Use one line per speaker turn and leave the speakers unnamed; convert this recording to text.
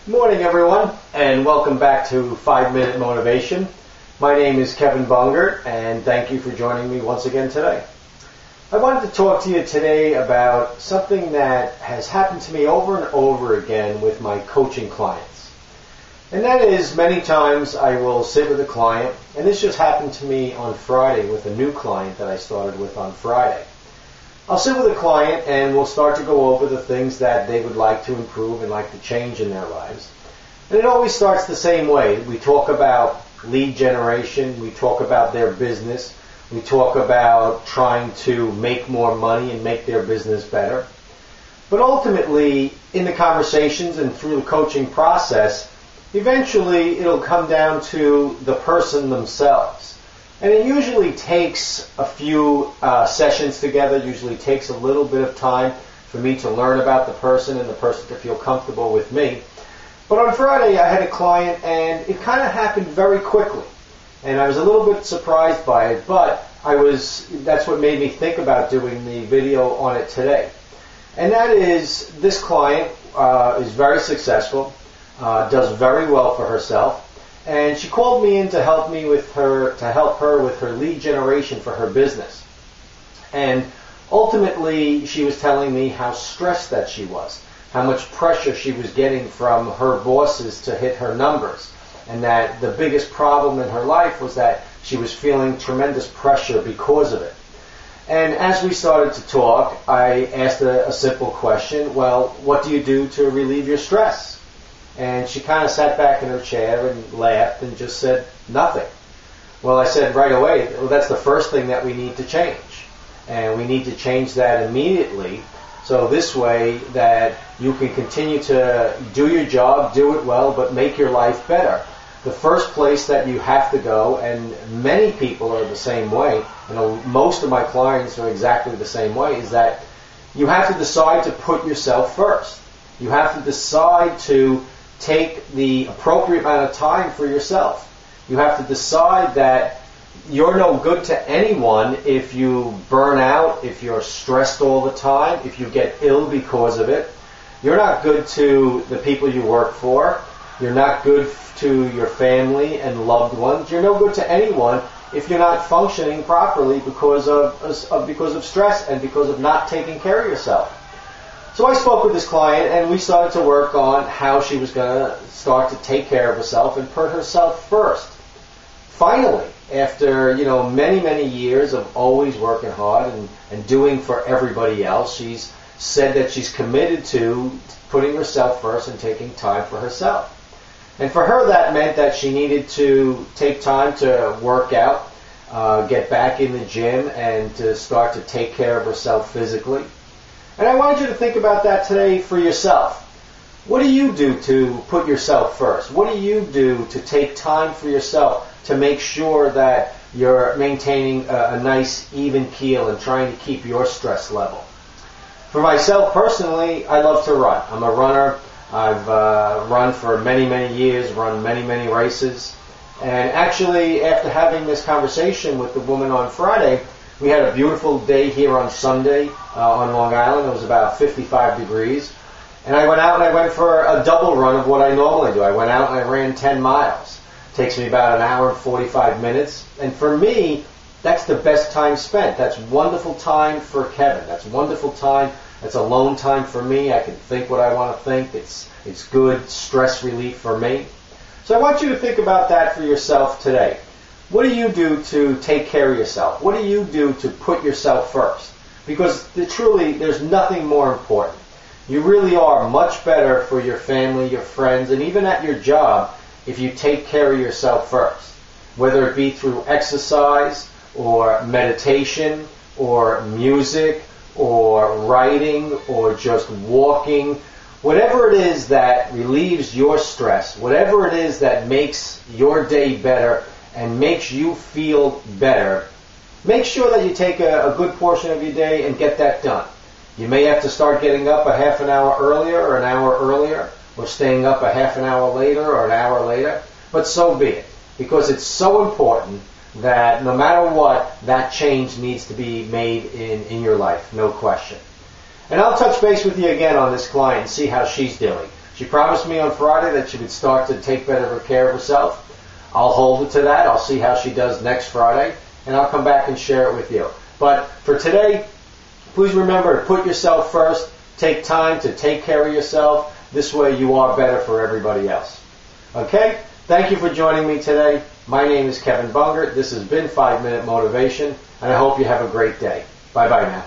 Good morning, everyone, and welcome back to 5 Minute Motivation. My name is Kevin Bungert, and thank you for joining me once again today. I wanted to talk to you today about something that has happened to me over and over again with my coaching clients. And that is, many times I will sit with a client, and this just happened to me on Friday with a new client that I started with on Friday. I'll sit with a client and we'll start to go over the things that they would like to improve and like to change in their lives. And it always starts the same way. We talk about lead generation, we talk about their business, we talk about trying to make more money and make their business better. But ultimately, in the conversations and through the coaching process, eventually it'll come down to the person themselves. And it usually takes a few sessions together, usually takes a little bit of time for me to learn about the person and the person to feel comfortable with me. But on Friday I had a client and it kind of happened very quickly. And I was a little bit surprised by it, but that's what made me think about doing the video on it today. And that is, this client is very successful, does very well for herself. And she called me in to help her with her lead generation for her business. And ultimately, she was telling me how stressed that she was, how much pressure she was getting from her bosses to hit her numbers, and that the biggest problem in her life was that she was feeling tremendous pressure because of it. And as we started to talk, I asked a simple question: well, what do you do to relieve your stress? And she kind of sat back in her chair and laughed and just said, nothing. Well, I said right away, well, that's the first thing that we need to change. And we need to change that immediately, so this way that you can continue to do your job, do it well, but make your life better. The first place that you have to go, and many people are the same way, and most of my clients are exactly the same way, is that you have to decide to put yourself first. You have to decide to take the appropriate amount of time for yourself. You have to decide that you're no good to anyone if you burn out, if you're stressed all the time, if you get ill because of it. You're not good to the people you work for. You're not good to your family and loved ones. You're no good to anyone if you're not functioning properly because of stress and because of not taking care of yourself. So I spoke with this client and we started to work on how she was going to start to take care of herself and put herself first. Finally, after many, many years of always working hard and doing for everybody else, she's said that she's committed to putting herself first and taking time for herself. And for her, that meant that she needed to take time to work out, get back in the gym, and to start to take care of herself physically. And I wanted you to think about that today for yourself. What do you do to put yourself first? What do you do to take time for yourself to make sure that you're maintaining a nice even keel and trying to keep your stress level? For myself personally, I love to run. I'm a runner. I've run for many, many years, run many, many races. And actually, after having this conversation with the woman on Friday, we had a beautiful day here on Sunday on Long Island. It was about 55 degrees. And I went out and I went for a double run of what I normally do. I went out and I ran 10 miles. It takes me about an hour and 45 minutes. And for me, that's the best time spent. That's wonderful time for Kevin. That's wonderful time. That's alone time for me. I can think what I want to think. It's good stress relief for me. So I want you to think about that for yourself today. What do you do to take care of yourself? What do you do to put yourself first? Because truly, there's nothing more important. You really are much better for your family, your friends, and even at your job if you take care of yourself first. Whether it be through exercise, or meditation, or music, or writing, or just walking. Whatever it is that relieves your stress, whatever it is that makes your day better, and makes you feel better, make sure that you take a good portion of your day and get that done. You may have to start getting up a half an hour earlier or an hour earlier, or staying up a half an hour later or an hour later, but so be it. Because it's so important that no matter what, that change needs to be made in your life, no question. And I'll touch base with you again on this client and see how she's doing. She promised me on Friday that she would start to take better care of herself. I'll hold her to that. I'll see how she does next Friday, and I'll come back and share it with you. But for today, please remember to put yourself first. Take time to take care of yourself. This way you are better for everybody else. Okay? Thank you for joining me today. My name is Kevin Bungert. This has been 5 Minute Motivation, and I hope you have a great day. Bye-bye now.